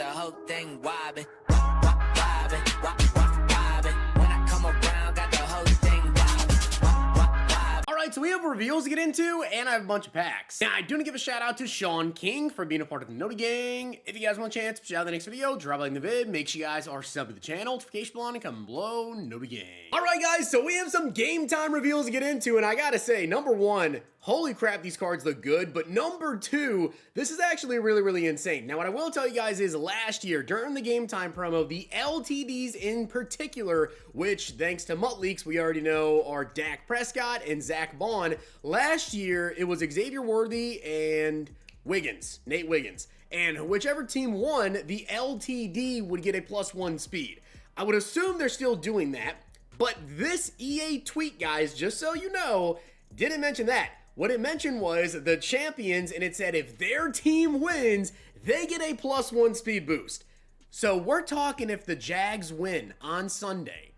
the whole thing wobbin', wobbin', wobbin'. When I come around, got the whole thing wobbin'. Alright, so we have reveals to get into, and I have a bunch of packs. Now, I do want to give a shout out to Sean King for being a part of the Noti Gang. If you guys want a chance to shout out the next video, drop a like in the vid, make sure you guys are subbed to the channel, notification bell on, and comment below, Noti Gang. Alright guys, so we have some game time reveals to get into, and I gotta say, number one, holy crap, these cards look good, but number two, this is actually really insane. Now, what I will tell you guys is last year, during the game time promo, the LTDs in particular, which thanks to Mutt Leaks, we already know are Dak Prescott and Zach Bond. Last year, it was Xavier Worthy and Nate Wiggins. And whichever team won, the LTD would get a +1 speed. I would assume they're still doing that, but this EA tweet, guys, just so you know, didn't mention that. What it mentioned was the champions, and it said if their team wins, they get a +1 speed boost. So we're talking if the Jags win on Sunday,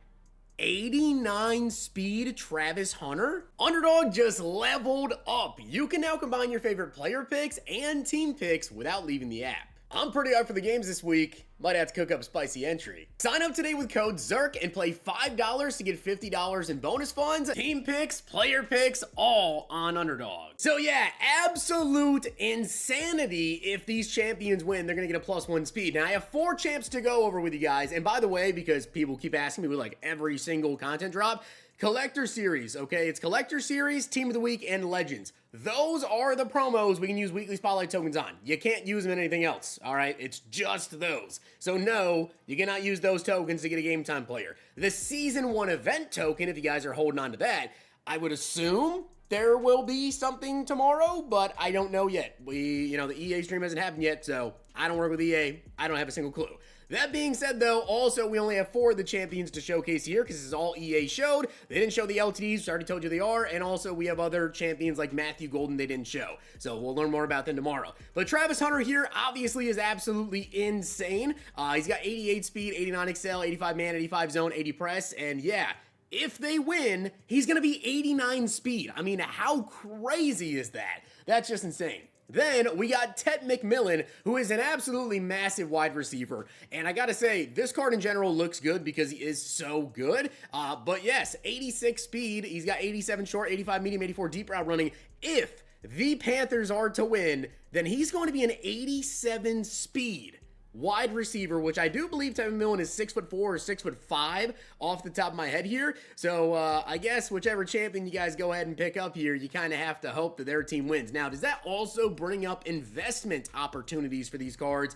89 speed Travis Hunter? Underdog just leveled up. You can now combine your favorite player picks and team picks without leaving the app. I'm pretty hyped for the games this week. Might have to cook up a spicy entry. Sign up today with code ZERK and play $5 to get $50 in bonus funds, team picks, player picks, all on Underdog. So yeah, absolute insanity. If these champions win, they're gonna get a +1 speed. Now I have 4 champs to go over with you guys. And by the way, because people keep asking me with like every single content drop, Collector Series, okay? It's Collector Series, Team of the Week, and Legends. Those are the promos we can use weekly Spotlight tokens on. You can't use them in anything else, all right? It's just those. So no, you cannot use those tokens to get a Game Time player. The Season 1 event token, if you guys are holding on to that, I would assume there will be something tomorrow, but I don't know yet. The EA stream hasn't happened yet, so I don't work with EA. I don't have a single clue. That being said, though, also, we only have 4 of the champions to showcase here because this is all EA showed. They didn't show the LTDs, which I already told you they are, and also we have other champions like Matthew Golden they didn't show. So we'll learn more about them tomorrow. But Travis Hunter here obviously is absolutely insane. He's got 88 speed, 89 excel, 85 man, 85 zone, 80 press, and yeah, if they win, he's going to be 89 speed. I mean, how crazy is that? That's just insane. Then we got Ted McMillan, who is an absolutely massive wide receiver. And I gotta say, this card in general looks good because he is so good. But yes, 86 speed. He's got 87 short, 85 medium, 84 deep route running. If the Panthers are to win, then he's going to be an 87 speed wide receiver, which I do believe Ted McMillan is 6'4" or 6'5" off the top of my head here. So I guess whichever champion you guys go ahead and pick up here, you kind of have to hope that their team wins. Now, does that also bring up investment opportunities for these cards?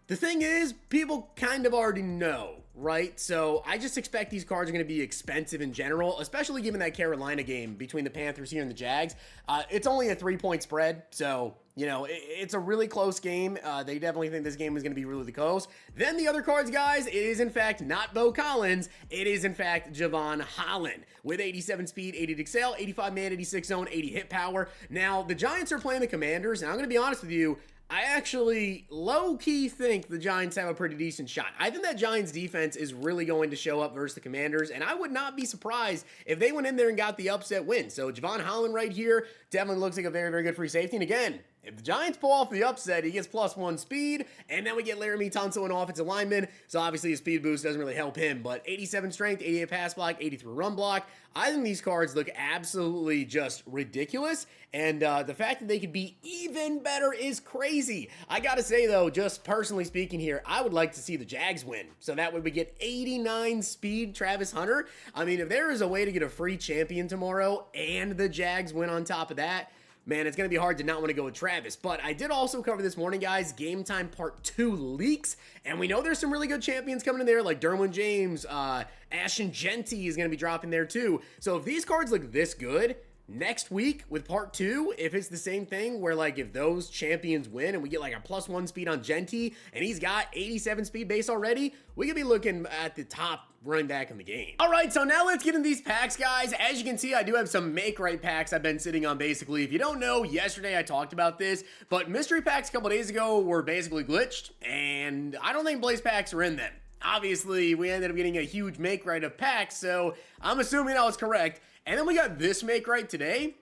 The thing is, people kind of already know, right? So I just expect these cards are going to be expensive in general, especially given that Carolina game between the Panthers here and the Jags. It's only a 3-point spread, so you know, it's a really close game. They definitely think this game is going to be really close. Then the other cards, guys, it is in fact not Bo Collins. It is in fact Javon Holland with 87 speed, 80 excel, 85 man, 86 zone, 80 hit power. Now, the Giants are playing the Commanders, and I'm going to be honest with you, I actually low-key think the Giants have a pretty decent shot. I think that Giants defense is really going to show up versus the Commanders, and I would not be surprised if they went in there and got the upset win. So Javon Holland right here definitely looks like a very good free safety. And again, if the Giants pull off the upset, he gets +1 speed, and then we get Laramie Tunsil, an offensive lineman, so obviously his speed boost doesn't really help him, but 87 strength, 88 pass block, 83 run block. I think these cards look absolutely just ridiculous, and the fact that they could be even better is crazy. I gotta say, though, just personally speaking here, I would like to see the Jags win, so that way we get 89 speed Travis Hunter. I mean, if there is a way to get a free champion tomorrow, and the Jags win on top of that, man, it's going to be hard to not want to go with Travis. But I did also cover this morning, guys, Game Time Part 2 leaks. And we know there's some really good champions coming in there, like Derwin James, Ashton Genty is going to be dropping there too. So if these cards look this good, next week with Part 2, if it's the same thing where like if those champions win and we get like a +1 speed on Genty and he's got 87 speed base already, we could be looking at the top running back in the game. All right, so now let's get into these packs, guys. As you can see, I do have some make right packs I've been sitting on basically. If you don't know, yesterday I talked about this, but mystery packs a couple days ago were basically glitched, and I don't think Blaze packs are in them. Obviously, we ended up getting a huge make right of packs, so I'm assuming I was correct. And then we got this make right today.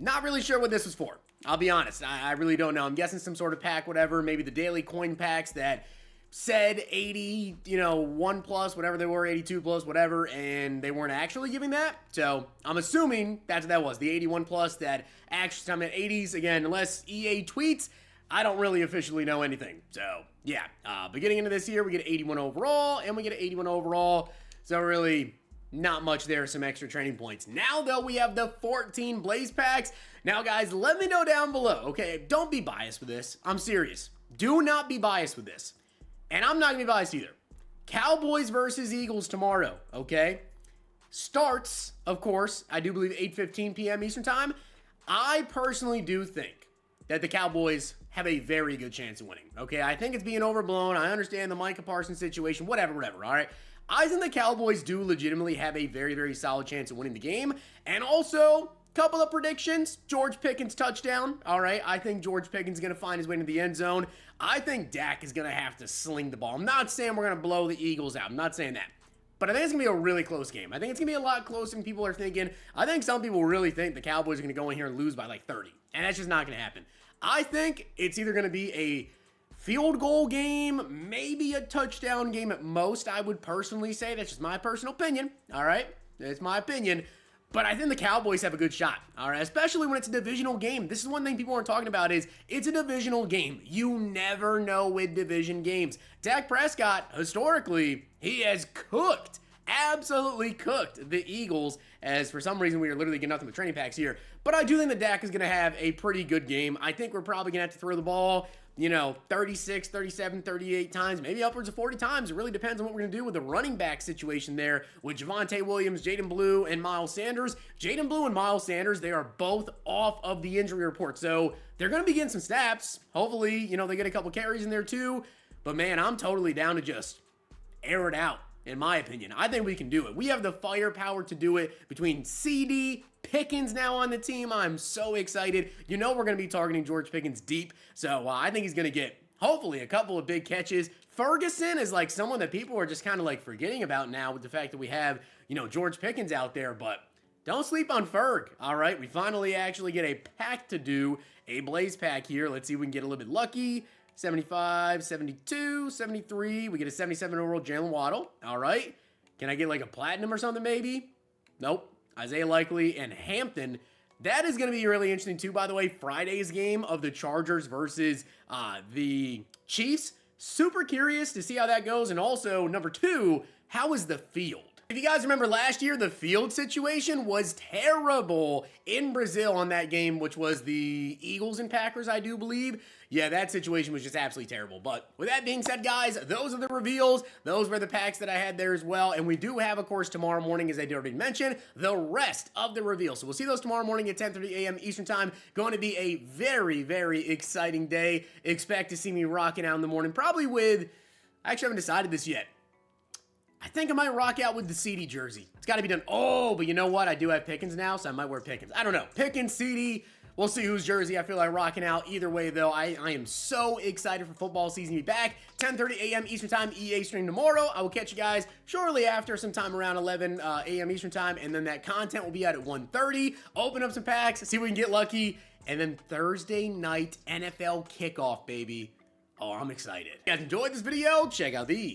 Not really sure what this was for. I'll be honest. I really don't know. I'm guessing some sort of pack, whatever. Maybe the daily coin packs that said 80, 1 plus, whatever they were, 82 plus, whatever, and they weren't actually giving that. So I'm assuming that's what that was, the 81 plus that actually I'm at 80s. Again, unless EA tweets, I don't really officially know anything. So yeah, beginning into this year, we get 81 overall, and we get 81 overall. So really, not much there, some extra training points. Now, though, we have the 14 Blaze Packs. Now, guys, let me know down below, okay? Don't be biased with this. I'm serious. Do not be biased with this. And I'm not going to be biased either. Cowboys versus Eagles tomorrow, okay? Starts, of course, I do believe 8:15 p.m. Eastern Time. I personally do think that the Cowboys have a very good chance of winning, okay? I think it's being overblown. I understand the Micah Parsons situation, whatever, all right? I think the Cowboys do legitimately have a very, very solid chance of winning the game. And also, couple of predictions. George Pickens touchdown. All right, I think George Pickens is going to find his way into the end zone. I think Dak is going to have to sling the ball. I'm not saying we're going to blow the Eagles out. I'm not saying that. But I think it's going to be a really close game. I think it's going to be a lot closer than people are thinking. I think some people really think the Cowboys are going to go in here and lose by like 30. And that's just not going to happen. I think it's either going to be a field goal game, maybe a touchdown game at most, I would personally say. That's just my personal opinion, all right? It's my opinion. But I think the Cowboys have a good shot, all right? Especially when it's a divisional game. This is one thing people aren't talking about is it's a divisional game. You never know with division games. Dak Prescott, historically, he has cooked, absolutely cooked the Eagles, as for some reason we are literally getting nothing but training packs here. But I do think that Dak is going to have a pretty good game. I think we're probably going to have to throw the ball 36, 37, 38 times, maybe upwards of 40 times. It really depends on what we're going to do with the running back situation there with Javonte Williams, Jaden Blue, and Miles Sanders. Jaden Blue and Miles Sanders, they are both off of the injury report, so they're going to be getting some snaps. Hopefully, they get a couple carries in there too. But man, I'm totally down to just air it out, in my opinion. I think we can do it. We have the firepower to do it between CD, Pickens now on the team. I'm so excited. We're going to be targeting George Pickens deep. So I think he's going to get, hopefully, a couple of big catches. Ferguson is like someone that people are just kind of like forgetting about now with the fact that we have, George Pickens out there. But don't sleep on Ferg, all right? We finally actually get a pack to do, a Blaze pack here. Let's see if we can get a little bit lucky. 75, 72, 73. We get a 77 overall Jalen Waddle. All right. Can I get like a platinum or something maybe? Nope. Isaiah Likely and Hampton. That is going to be really interesting too, by the way. Friday's game of the Chargers versus the Chiefs. Super curious to see how that goes. And also, number 2, how is the field? If you guys remember last year, the field situation was terrible in Brazil on that game, which was the Eagles and Packers, I do believe. Yeah, that situation was just absolutely terrible. But with that being said, guys, those are the reveals. Those were the packs that I had there as well. And we do have, of course, tomorrow morning, as I did already mention, the rest of the reveals. So we'll see those tomorrow morning at 10:30 a.m. Eastern Time. Going to be a very, very exciting day. Expect to see me rocking out in the morning, probably with, I actually haven't decided this yet. I think I might rock out with the CD jersey. It's got to be done. Oh, but you know what? I do have Pickens now, so I might wear Pickens. I don't know. Pickens, CD. We'll see whose jersey I feel like rocking out. Either way, though, I am so excited for football season to be back. 10:30 a.m. Eastern Time, EA stream tomorrow. I will catch you guys shortly after, sometime around 11 a.m. Eastern Time, and then that content will be out at 1:30. Open up some packs, see if we can get lucky, and then Thursday night NFL kickoff, baby. Oh, I'm excited. If you guys enjoyed this video, check out these.